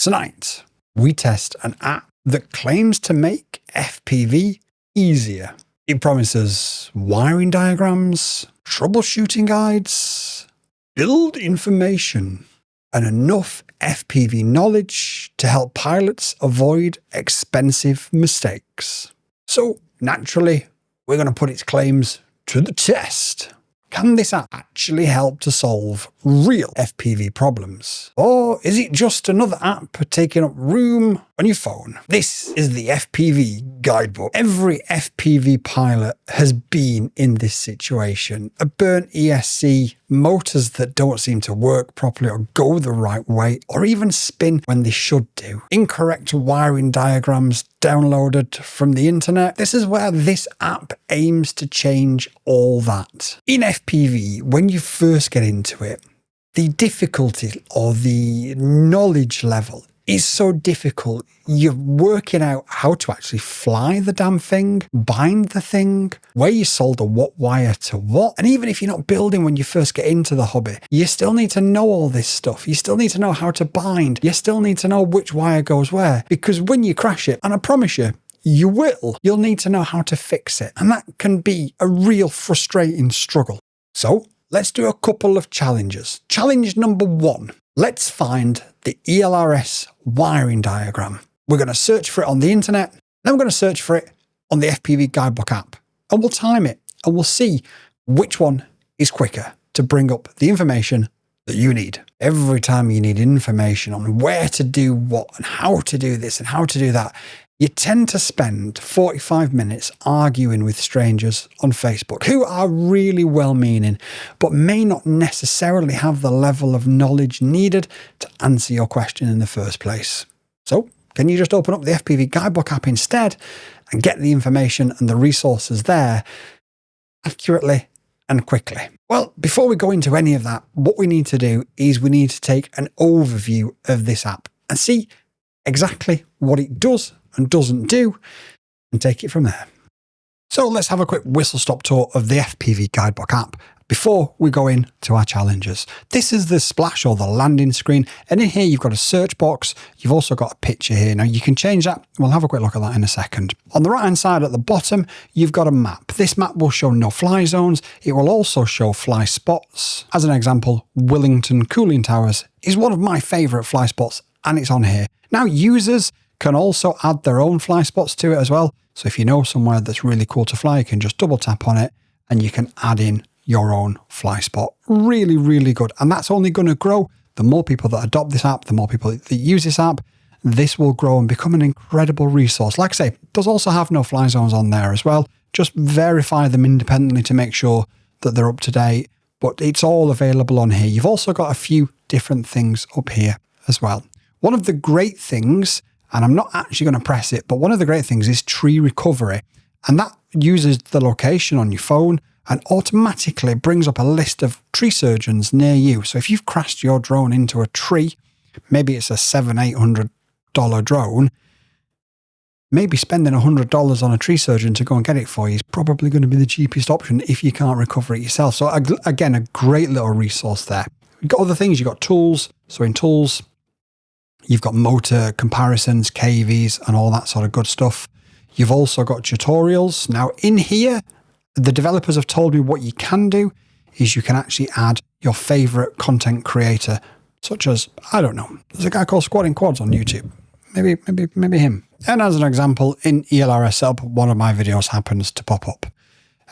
Tonight, we test an app that claims to make FPV easier. It promises wiring diagrams, troubleshooting guides, build information, and enough FPV knowledge to help pilots avoid expensive mistakes. So, naturally, we're going to put its claims to the test. Can this app actually help to solve real FPV problems? Or is it just another app taking up room on your phone? This is the FPV Guidebook. Every FPV pilot has been in this situation. A burnt ESC, motors that don't seem to work properly or go the right way, or even spin when they should do. Incorrect wiring diagrams downloaded from the internet. This is where this app aims to change all that. In FPV, when you first get into it, the difficulty or the knowledge level is so difficult. You're working out how to actually fly the damn thing, bind the thing, where you solder what wire to what. And even if you're not building when you first get into the hobby, you still need to know all this stuff. You still need to know how to bind. You still need to know which wire goes where. Because when you crash it, and I promise you, you will, you'll need to know how to fix it. And that can be a real frustrating struggle. So let's do a couple of challenges. Challenge number 1. Let's find the ELRS wiring diagram. We're going to search for it on the internet, then we're going to search for it on the FPV Guidebook app, and we'll time it, and we'll see which one is quicker to bring up the information that you need. Every time you need information on where to do what and how to do this and how to do that, you tend to spend 45 minutes arguing with strangers on Facebook who are really well-meaning, but may not necessarily have the level of knowledge needed to answer your question in the first place. So, can you just open up the FPV Guidebook app instead and get the information and the resources there accurately and quickly? Well, before we go into any of that, what we need to do is we need to take an overview of this app and see exactly what it does and doesn't do, and take it from there. So let's have a quick whistle-stop tour of the FPV Guidebook app before we go into our challenges. This is the splash or the landing screen, and in here you've got a search box. You've also got a picture here. Now you can change that. We'll have a quick look at that in a second. On the right-hand side at the bottom, you've got a map. This map will show no-fly zones. It will also show fly spots. As an example, Willington Cooling Towers is one of my favourite fly spots, and it's on here. Now users can also add their own fly spots to it as well. So if you know somewhere that's really cool to fly, you can just double tap on it and you can add in your own fly spot. Really, really good. And that's only going to grow. The more people that adopt this app, the more people that use this app, this will grow and become an incredible resource. Like I say, it does also have no fly zones on there as well. Just verify them independently to make sure that they're up to date. But it's all available on here. You've also got a few different things up here as well. One of the great things, and I'm not actually going to press it, but one of the great things is tree recovery. And that uses the location on your phone and automatically brings up a list of tree surgeons near you. So if you've crashed your drone into a tree, maybe it's a $700-800 drone, maybe spending $100 on a tree surgeon to go and get it for you is probably going to be the cheapest option if you can't recover it yourself. So again, a great little resource there. You've got other things. You've got tools. So in tools, you've got motor comparisons, KVs, and all that sort of good stuff. You've also got tutorials. Now in here, the developers have told me what you can do is you can actually add your favorite content creator, such as, I don't know, there's a guy called Squatting Quads on YouTube. Maybe him. And as an example, in ELRS Setup, one of my videos happens to pop up.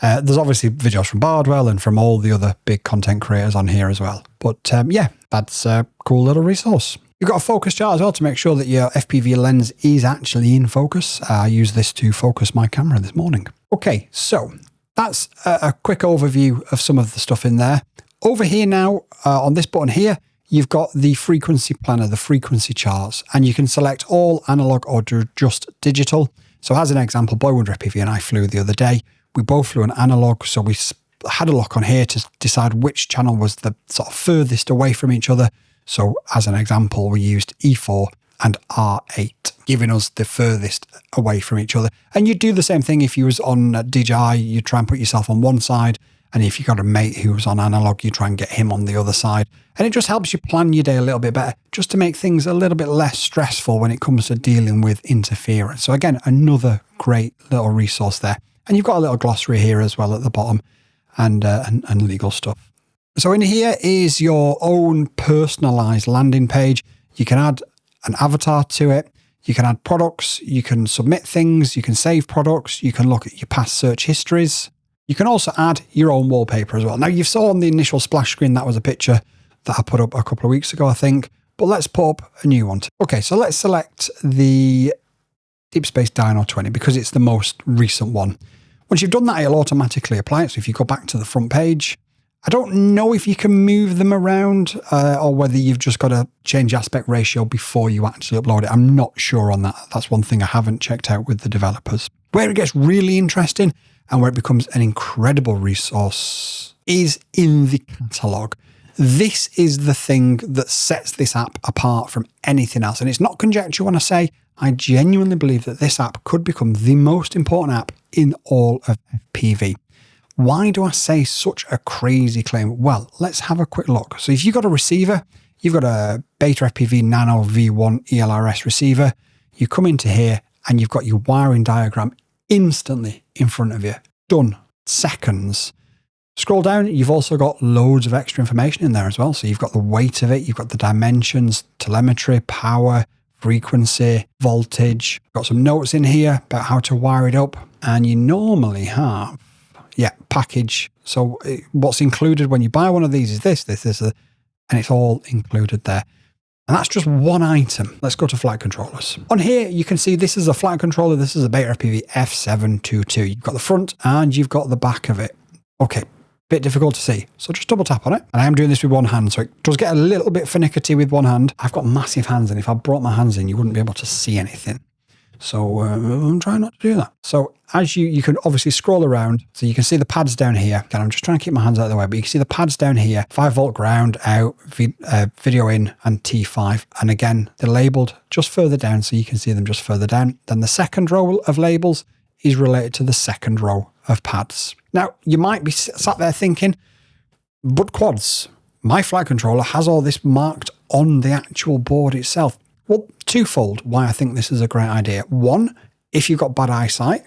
There's obviously videos from Bardwell and from all the other big content creators on here as well. But yeah, that's a cool little resource. You've got a focus chart as well to make sure that your FPV lens is actually in focus. I used this to focus my camera this morning. Okay, so that's a quick overview of some of the stuff in there. Over here now, on this button here, you've got the frequency planner, the frequency charts, and you can select all analog or just digital. So as an example, Boy Wonder FPV and I flew the other day. We both flew an analog, so we had a look on here to decide which channel was the sort of furthest away from each other. So as an example, we used E4 and R8, giving us the furthest away from each other. And you'd do the same thing if you was on DJI. You'd try and put yourself on one side And if you've got a mate who's on analog, you try and get him on the other side. And it just helps you plan your day a little bit better, just to make things a little bit less stressful when it comes to dealing with interference. So again, another great little resource there. And you've got a little glossary here as well at the bottom, and legal stuff. So in here is your own personalized landing page. You can add an avatar to it. You can add products. You can submit things. You can save products. You can look at your past search histories. You can also add your own wallpaper as well. Now, you saw on the initial splash screen, that was a picture that I put up a couple of weeks ago, I think. But let's put up a new one. Okay, so let's select the Deep Space Dino 20 because it's the most recent one. Once you've done that, it'll automatically apply it. So if you go back to the front page, I don't know if you can move them around or whether you've just got to change aspect ratio before you actually upload it. I'm not sure on that. That's one thing I haven't checked out with the developers. Where it gets really interesting and where it becomes an incredible resource is in the catalog. This is the thing that sets this app apart from anything else. And it's not conjecture when I say I genuinely believe that this app could become the most important app in all of FPV. Why do I say such a crazy claim? Well, let's have a quick look. So if you've got a receiver, you've got a Beta FPV Nano V1 ELRS receiver, you come into here and you've got your wiring diagram instantly in front of you. Done. Seconds. Scroll down, you've also got loads of extra information in there as well. So you've got the weight of it, you've got the dimensions, telemetry, power, frequency, voltage. Got some notes in here about how to wire it up. And you normally have, package. So what's included when you buy one of these is this, and it's all included there. And that's just one item. Let's go to flight controllers. On here, you can see this is a flight controller. This is a Beta FPV F722. You've got the front and you've got the back of it. Okay, bit difficult to see. So just double tap on it. And I am doing this with one hand, so it does get a little bit finicky with one hand. I've got massive hands, and if I brought my hands in, you wouldn't be able to see anything. So I'm trying not to do that. So as you can obviously scroll around, so you can see the pads down here. Again, I'm just trying to keep my hands out of the way, but you can see the pads down here, 5-volt ground, out, video in, and T5. And again, they're labeled just further down, so you can see them just further down. Then the second row of labels is related to the second row of pads. Now, you might be sat there thinking, but quads, my flight controller has all this marked on the actual board itself. Well, twofold why I think this is a great idea. One, if you've got bad eyesight,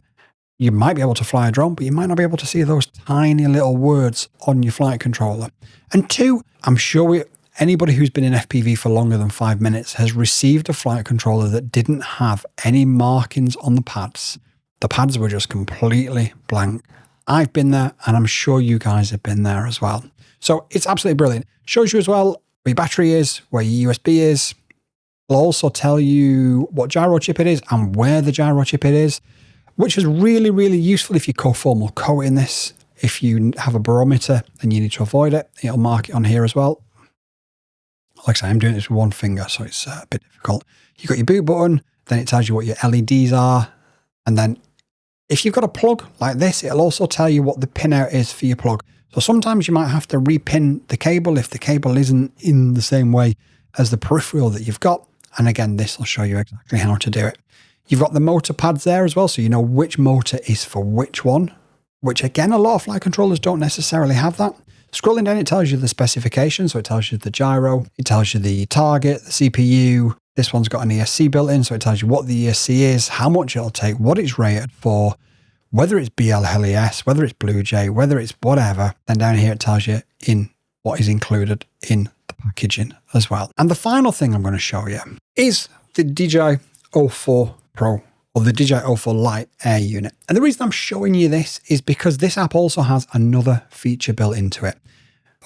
you might be able to fly a drone, but you might not be able to see those tiny little words on your flight controller. And two, I'm sure anybody who's been in FPV for longer than 5 minutes has received a flight controller that didn't have any markings on the pads. The pads were just completely blank. I've been there, and I'm sure you guys have been there as well. So it's absolutely brilliant. Shows you as well where your battery is, where your USB is. It'll also tell you what gyro chip it is and where the gyro chip it is, which is really, really useful if you co-formal coat in this. If you have a barometer and you need to avoid it, it'll mark it on here as well. Like I say, I'm doing this with one finger, so it's a bit difficult. You've got your boot button, then it tells you what your LEDs are. And then if you've got a plug like this, it'll also tell you what the pinout is for your plug. So sometimes you might have to repin the cable if the cable isn't in the same way as the peripheral that you've got. And again, this will show you exactly how to do it. You've got the motor pads there as well, so you know which motor is for which one, which again, a lot of flight controllers don't necessarily have that. Scrolling down, it tells you the specification, so it tells you the gyro, it tells you the target, the CPU. This one's got an ESC built in, so it tells you what the ESC is, how much it'll take, what it's rated for, whether it's BL Heli-S, whether it's Blue Jay, whether it's whatever. Then down here, it tells you in what is included in the packaging as well. And the final thing I'm going to show you is the DJI O4 Pro or the DJI O4 Lite Air unit. And the reason I'm showing you this is because this app also has another feature built into it.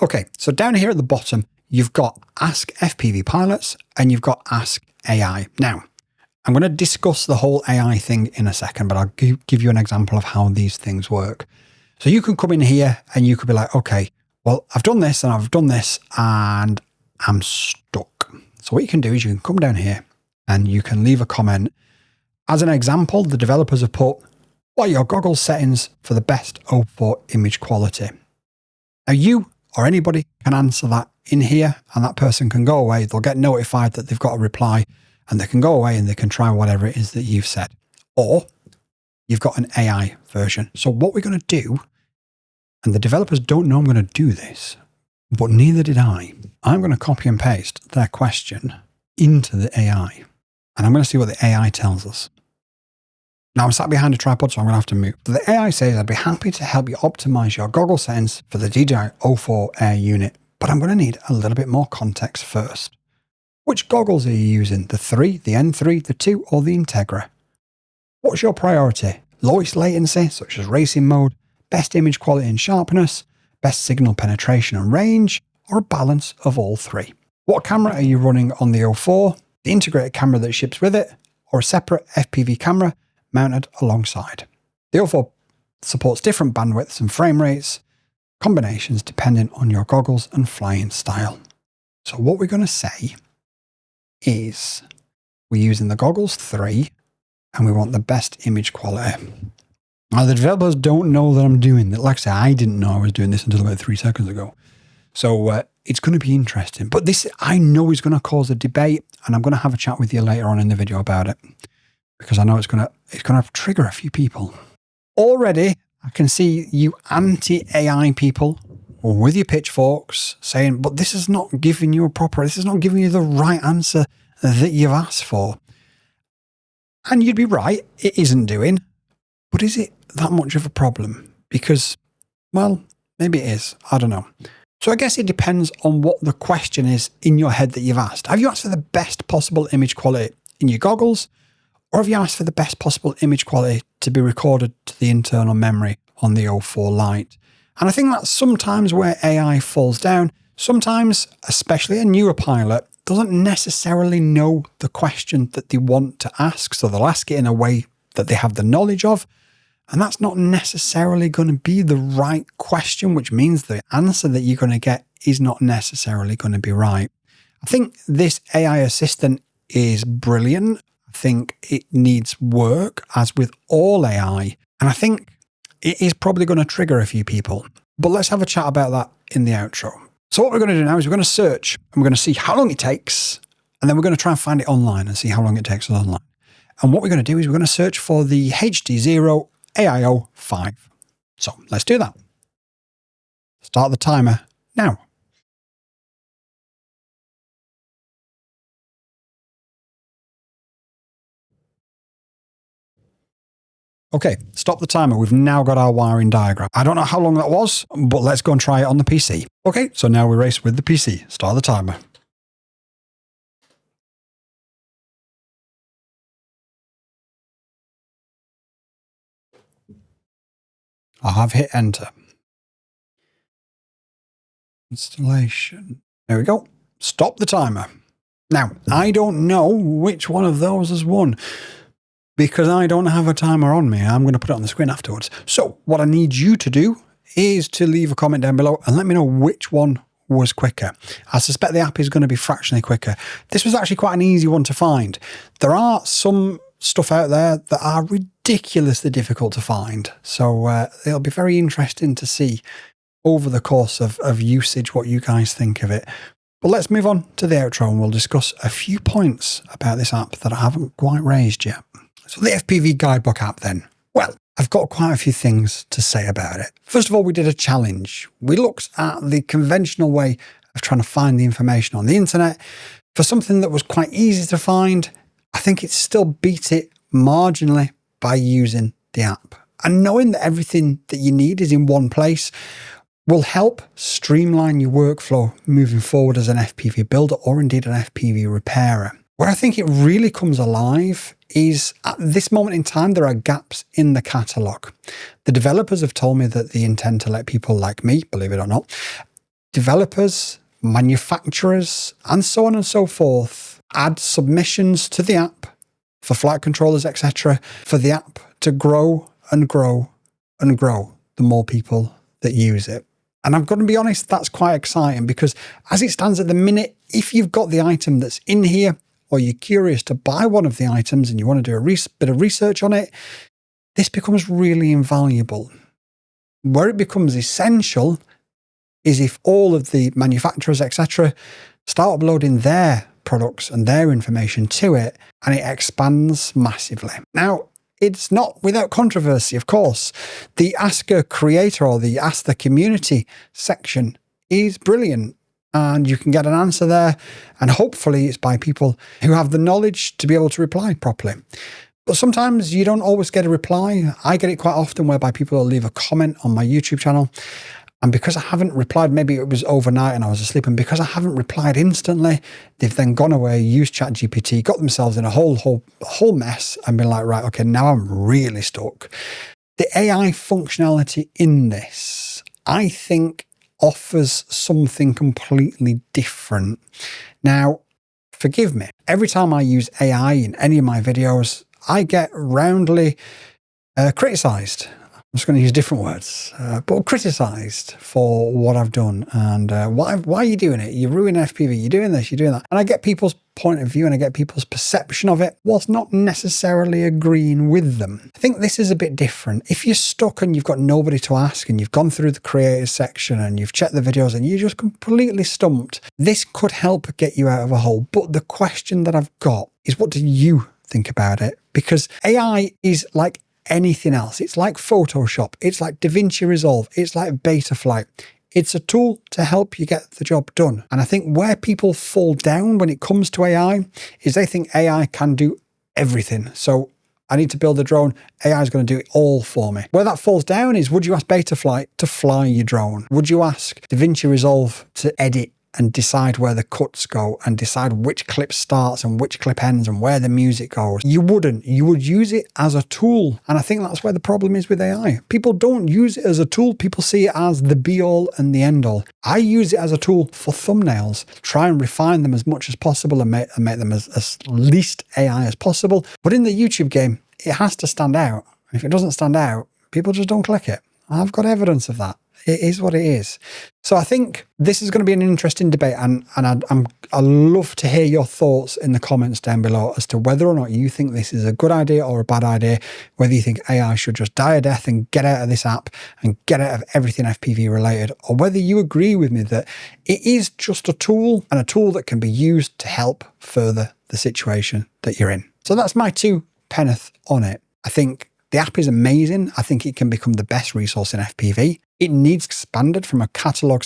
Okay, so down here at the bottom, you've got Ask FPV Pilots and you've got Ask AI. Now, I'm going to discuss the whole AI thing in a second, but I'll give you an example of how these things work. So you can come in here and you could be like, okay, well, I've done this and I've done this and I'm stuck. So what you can do is you can come down here and you can leave a comment. As an example, the developers have put, what are your goggle settings for the best O4 image quality? Now you or anybody can answer that in here and that person can go away. They'll get notified that they've got a reply and they can go away and they can try whatever it is that you've said. Or you've got an AI version. So what we're going to do And the developers don't know I'm going to do this, but neither did I. I'm going to copy and paste their question into the AI. And I'm going to see what the AI tells us. Now I'm sat behind a tripod, so I'm going to have to move. The AI says, I'd be happy to help you optimize your goggle settings for the DJI O4 Air unit, but I'm going to need a little bit more context first. Which goggles are you using? The 3, the N3, the 2, or the Integra? What's your priority? Lowest latency, such as racing mode, best image quality and sharpness, best signal penetration and range, or a balance of all 3? What camera are you running on the O4? The integrated camera that ships with it, or a separate FPV camera mounted alongside? The O4 supports different bandwidths and frame rates, combinations depending on your goggles and flying style. So what we're going to say is we're using the goggles 3 and we want the best image quality. Now the developers don't know that I'm doing that. Like I said, I didn't know I was doing this until about 3 seconds ago. So it's going to be interesting. But this, I know, is going to cause a debate, and I'm going to have a chat with you later on in the video about it, because I know it's going to trigger a few people. Already, I can see you anti-AI people with your pitchforks saying, but this is not giving you this is not giving you the right answer that you've asked for. And you'd be right, it isn't doing. But is it that much of a problem? Because, well, maybe it is. I don't know. So I guess it depends on what the question is in your head that you've asked. Have you asked for the best possible image quality in your goggles? Or have you asked for the best possible image quality to be recorded to the internal memory on the O4 Lite? And I think that's sometimes where AI falls down. Sometimes, especially a newer pilot, doesn't necessarily know the question that they want to ask. So they'll ask it in a way that they have the knowledge of. And that's not necessarily going to be the right question, which means the answer that you're going to get is not necessarily going to be right. I think this AI assistant is brilliant. I think it needs work, as with all AI. And I think it is probably going to trigger a few people. But let's have a chat about that in the outro. So what we're going to do now is we're going to search and we're going to see how long it takes. And then we're going to try and find it online and see how long it takes us online. And what we're going to do is we're going to search for the HD0 AIO 5. So let's do that. Start the timer now. Okay, stop the timer. We've now got our wiring diagram. I don't know how long that was, but let's go and try it on the PC. Okay, so now we race with the PC. Start the timer. I have hit enter. Installation. There we go. Stop the timer. Now, I don't know which one of those has won, because I don't have a timer on me. I'm going to put it on the screen afterwards. So what I need you to do is to leave a comment down below and let me know which one was quicker. I suspect the app is going to be fractionally quicker. This was actually quite an easy one to find. There are some stuff out there that are ridiculously difficult to find. So it'll be very interesting to see over the course of usage what you guys think of it. But let's move on to the outro and we'll discuss a few points about this app that I haven't quite raised yet. So the FPV Guidebook app then. Well, I've got quite a few things to say about it. First of all, we did a challenge. We looked at the conventional way of trying to find the information on the internet. For something that was quite easy to find, I think it still beat it marginally by using the app. And knowing that everything that you need is in one place will help streamline your workflow moving forward as an FPV builder or indeed an FPV repairer. Where I think it really comes alive is at this moment in time, there are gaps in the catalogue. The developers have told me that they intend to let people like me, believe it or not, developers, manufacturers, and so on and so forth, add submissions to the app for flight controllers, etc., for the app to grow and grow and grow the more people that use it. And I've got to be honest, that's quite exciting because as it stands at the minute, if you've got the item that's in here, or you're curious to buy one of the items and you want to do a bit of research on it, this becomes really invaluable. Where it becomes essential is if all of the manufacturers, etc., start uploading their products and their information to it, and it expands massively. Now, it's not without controversy, of course. The Ask a Creator or the Ask the Community section is brilliant. And you can get an answer there. And hopefully it's by people who have the knowledge to be able to reply properly. But sometimes you don't always get a reply. I get it quite often whereby people will leave a comment on my YouTube channel. And because I haven't replied, maybe it was overnight and I was asleep, and because I haven't replied instantly, they've then gone away, used ChatGPT, got themselves in a whole mess and been like, right, okay, now I'm really stuck. The AI functionality in this, I think, offers something completely different. Now, forgive me, every time I use AI in any of my videos, I get roundly criticised. I'm just going to use different words, but criticised for what I've done. And why are you doing it? You're ruining FPV. You're doing this, you're doing that. And I get people's point of view and I get people's perception of it whilst not necessarily agreeing with them. I think this is a bit different. If you're stuck and you've got nobody to ask and you've gone through the creators section and you've checked the videos and you're just completely stumped, this could help get you out of a hole. But the question that I've got is, what do you think about it? Because AI is like anything else. It's like Photoshop. It's like DaVinci Resolve. It's like Betaflight. It's a tool to help you get the job done. And I think where people fall down when it comes to AI is they think AI can do everything. So I need to build a drone. AI is going to do it all for me. Where that falls down is, would you ask Betaflight to fly your drone? Would you ask DaVinci Resolve to edit and decide where the cuts go and decide which clip starts and which clip ends and where the music goes? You wouldn't. You would use it as a tool. And I think that's where the problem is with AI. People don't use it as a tool. People see it as the be all and the end all. I use it as a tool for thumbnails, try and refine them as much as possible and make them as least AI as possible. But in the YouTube game, it has to stand out. And if it doesn't stand out, people just don't click it. I've got evidence of that. It is what it is. So I think this is going to be an interesting debate, and I love to hear your thoughts in the comments down below as to whether or not you think this is a good idea or a bad idea, whether you think AI should just die a death and get out of this app and get out of everything FPV related, or whether you agree with me that it is just a tool and a tool that can be used to help further the situation that you're in. So that's my 2 penneth on it. I think the app is amazing. I think it can become the best resource in FPV. It needs expanded from a catalog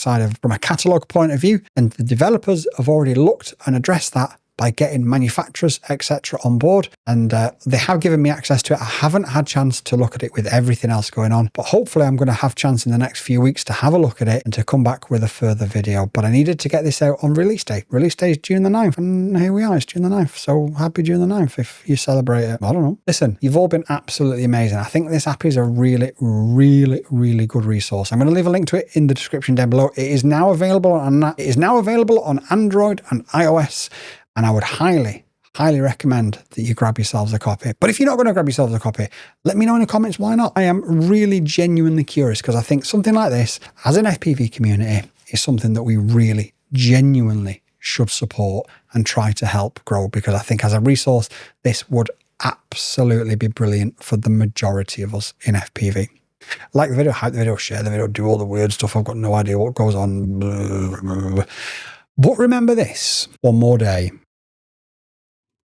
point of view, and the developers have already looked and addressed that by getting manufacturers, etc. on board, and they have given me access to it. I haven't had chance to look at it with everything else going on, but hopefully I'm going to have chance in the next few weeks to have a look at it and to come back with a further video. But I needed to get this out on release day. Release day is June the 9th, and here we are, it's June the 9th. So happy June the 9th if you celebrate it. I don't know. Listen, you've all been absolutely amazing. I think this app is a really, really, really good resource. I'm going to leave a link to it in the description down below. It is now available on Android and iOS. And I would highly, highly recommend that you grab yourselves a copy. But if you're not going to grab yourselves a copy, let me know in the comments why not. I am really genuinely curious, because I think something like this, as an FPV community, is something that we really genuinely should support and try to help grow, because I think as a resource, this would absolutely be brilliant for the majority of us in FPV. Like the video, hype the video, share the video, do all the weird stuff. I've got no idea what goes on. But remember this, one more day.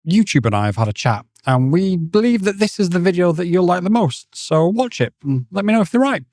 YouTube and I have had a chat, and we believe that this is the video that you'll like the most. So watch it and let me know if they're right.